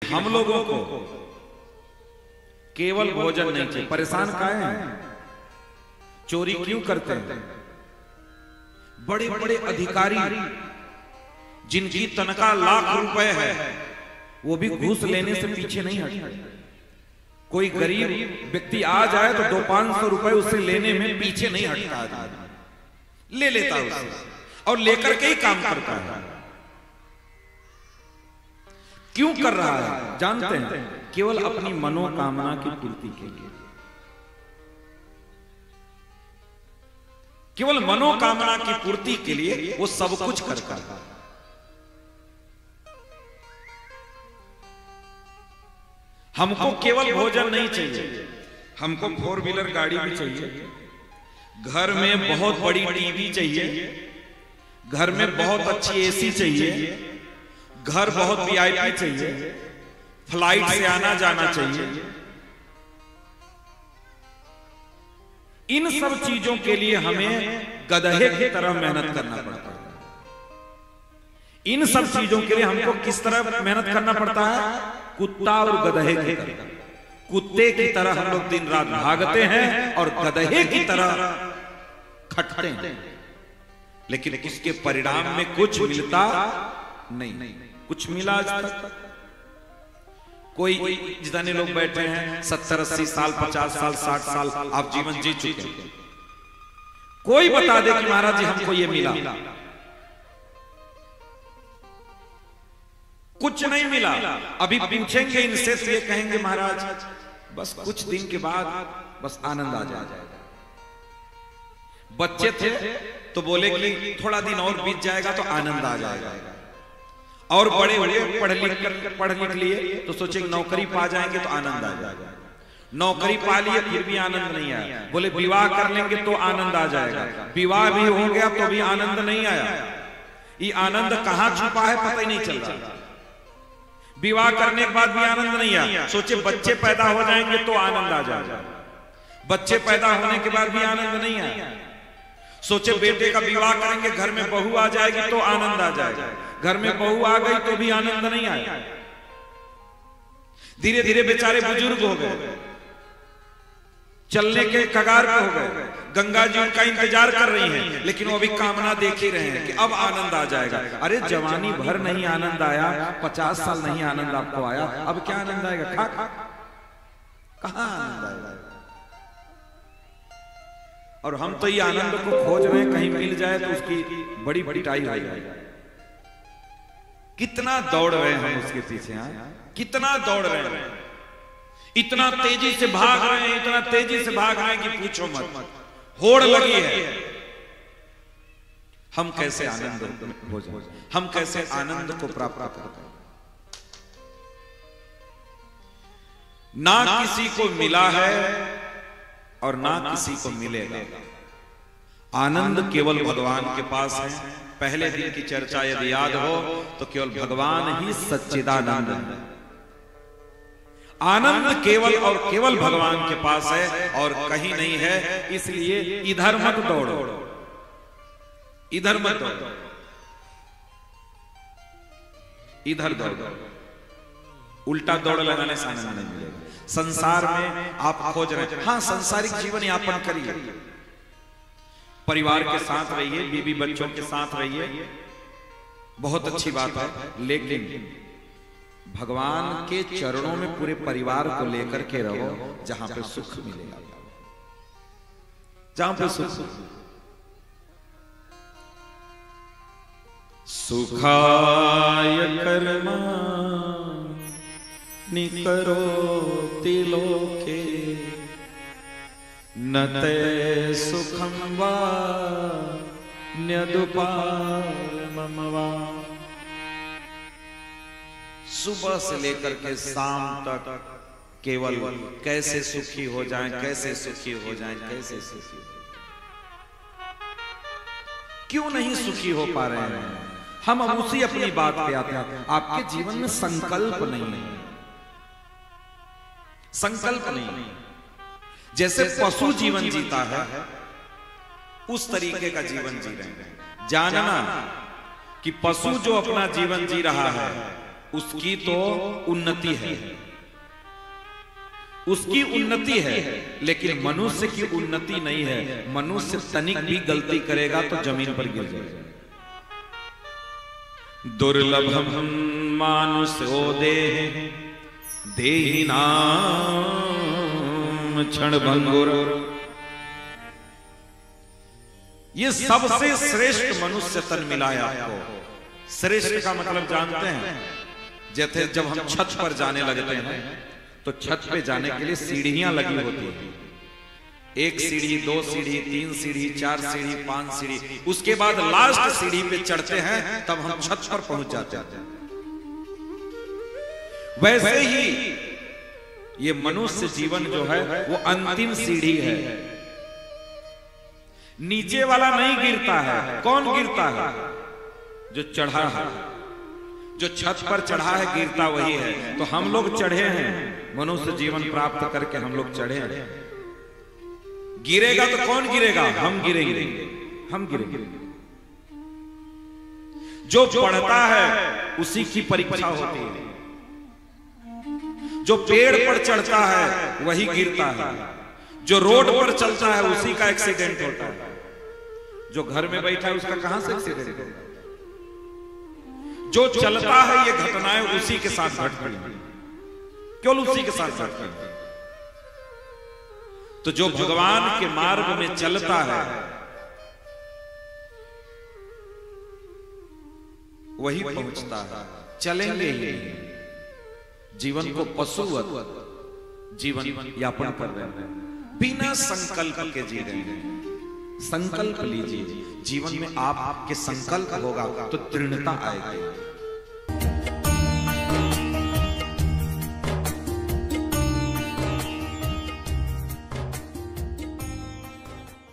हम लोगों को केवल भोजन नहीं चाहिए। परेशान काहे हैं? चोरी क्यों करते हैं? बड़े बड़े अधिकारी जिनकी तनख्वाह लाख रुपए है, वो भी घूस लेने से पीछे नहीं हटते। कोई गरीब व्यक्ति आ जाए तो 200-500 रुपए उससे लेने में पीछे नहीं हटता, ले लेता है उससे और लेकर के ही काम करता है। क्यों कर रहा है जानते हैं? केवल अपनी मनोकामना की पूर्ति के लिए, केवल मनोकामना की पूर्ति के लिए वो सब कुछ करता है। हमको केवल भोजन नहीं चाहिए, हमको 4 व्हीलर गाड़ी भी चाहिए, घर में बहुत बड़ी टीवी चाहिए, घर में बहुत अच्छी एसी चाहिए, घर बहुत वीआईपी चाहिए, फ्लाइट से आना जाना चाहिए। इन सब चीजों के लिए हमें गधे की तरह मेहनत करना पड़ता है। इन सब चीजों के लिए हमको किस तरह मेहनत करना पड़ता है? कुत्ता और गधे की तरह। कुत्ते की तरह हम लोग दिन रात भागते हैं और गधे की तरह खटते हैं, लेकिन इसके परिणाम में कुछ मिलता नहीं। कुछ मिला आज तक? कोई जितने लोग बैठे हैं 70-80 साल, 50 साल, 60 साल आप जीवन जी चुके हैं, कोई बता दे कि महाराज जी हमको ये मिला? कुछ नहीं मिला। अभी पूछेंगे इनसे तो ये कहेंगे महाराज बस कुछ दिन के बाद बस आनंद आ जाएगा। बच्चे थे तो बोले कि थोड़ा दिन और बीत जाएगा तो आनंद आ जाएगा, और बड़े हुए पढ़ लिख लिए तो सोचे नौकरी पा जाएंगे तो आनंद आ जाएगा। नौकरी पा लिए फिर भी आनंद नहीं आया, बोले विवाह कर लेंगे तो आनंद आ जाएगा। विवाह भी हो गया तो भी आनंद नहीं आया। ये आनंद कहां छुपा है पता ही नहीं चल रहा। विवाह करने के बाद भी आनंद नहीं आया, सोचे बच्चे पैदा हो जाएंगे तो आनंद आ जाएगा। बच्चे पैदा होने के बाद भी आनंद नहीं आया, सोचे बेटे का विवाह करेंगे घर में बहू आ जाएगी तो आनंद आ जाएगा। घर में बहू आ गई तो भी आनंद नहीं आया। धीरे धीरे बेचारे बुजुर्ग हो गए, चलने के कगार पे हो गए, गंगा जी उनका इंतजार कर रही हैं, लेकिन वो अभी कामना देख ही रहे हैं कि अब आनंद आ जाएगा। अरे जवानी भर नहीं आनंद आया, 50 साल नहीं आनंद आपको आया, अब क्या आनंद आएगा? कहां आनंद आएगा? और हम तो ये आनंद को खोज रहे हैं, कहीं मिल जाए तो उसकी बड़ी पिटाई हो जाए। कितना दौड़ रहे हैं हम उसके पीछे, कितना दौड़ रहे हैं, इतना तेजी से भाग रहे हैं, इतना तेजी से भाग रहे हैं कि पूछो मत। होड़ लगी है। हम कैसे आनंद हो जाए, हम कैसे आनंद को प्राप्त करते हैं? ना किसी को मिला है और ना किसी को मिलेगा। आनंद केवल भगवान के पास है। पहले दिन की चर्चा यदि याद हो तो केवल भगवान ही सच्चिदानंद है। आनंद केवल और केवल भगवान के पास है और कहीं नहीं है। इसलिए इधर मत दौड़ो, इधर मत दौड़ो, इधर दौड़ो। उल्टा दौड़ लगाने से आनंद नहीं मिलेगा। संसार में आप खोज रहे हैं, हाँ सांसारिक जीवन यापन करिए, परिवार के साथ रहिए, बीवी बच्चों के साथ रहिए, बहुत अच्छी बात है, लेकिन भगवान के चरणों में पूरे परिवार को लेकर के रहो, जहां पे सुख मिलेगा, जहां पे सुख। सुखाय कर्मा निकरोति लोके न ते सुखम वा न्यदुपायमम वा। सुबह से लेकर के शाम तक केवल कैसे सुखी हो जाएं, कैसे सुखी हो जाएं, कैसे सुखी हो जाएं। क्यों नहीं सुखी हो पा रहे हैं? हम उसी अपनी बात पे आते हैं। आपके जीवन में संकल्प नहीं है, संकल्प नहीं। जैसे पशु जीवन जीता है उस तरीके का जीवन जी रहे हैं। जानना कि पशु जो अपना जीवन जी रहा है उसकी तो उन्नति है, उसकी उन्नति है, लेकिन मनुष्य की उन्नति नहीं है। मनुष्य तनिक भी गलती करेगा तो जमीन पर गिर जाएगा। दुर्लभम मानुषो देह देहिनाम क्षणभंगुर। ये सबसे श्रेष्ठ मनुष्य तन मिला है आपको। श्रेष्ठ का मतलब जानते हैं? जैसे जब हम छत पर जाने लगते हैं तो छत पे जाने के लिए सीढ़ियां लगी होती हैं। 1 सीढ़ी, 2 सीढ़ी, 3 सीढ़ी, 4 सीढ़ी, 5 सीढ़ी, उसके बाद लास्ट सीढ़ी पे चढ़ते हैं, तब हम छत पर पहुंच जाते हैं। वैसे ही ये मनुष्य जीवन जो है वो अंतिम सीढ़ी है। नीचे वाला नहीं गिरता है। कौन गिरता है? जो चढ़ा है, जो छत पर चढ़ा है, गिरता वही है। तो हम लोग चढ़े हैं, मनुष्य जीवन प्राप्त करके हम लोग चढ़े हैं। गिरेगा तो कौन गिरेगा? हम गिरेंगे, हम गिरेंगे। जो पढ़ता है उसी की परीक्षा होती है। जो पेड़ पर चढ़ता है वही गिरता है। जो रोड पर चलता है उसी का एक्सीडेंट होता है। जो घर में बैठा है उसका कहां से एक्सीडेंट होगा? जो चलता है ये घटनाएं उसी के साथ घटती हैं, केवल उसी के साथ घटती हैं। तो जो भगवान के मार्ग में चलता है वही पहुंचता है। चलेंगे ही जीवन को पशुवत जीवन यापन कर रहे हैं, बिना संकल्प के जी रहे हैं। संकल्प लीजिए, जीवन में आपके संकल्प होगा तो दृढ़ता आएगी।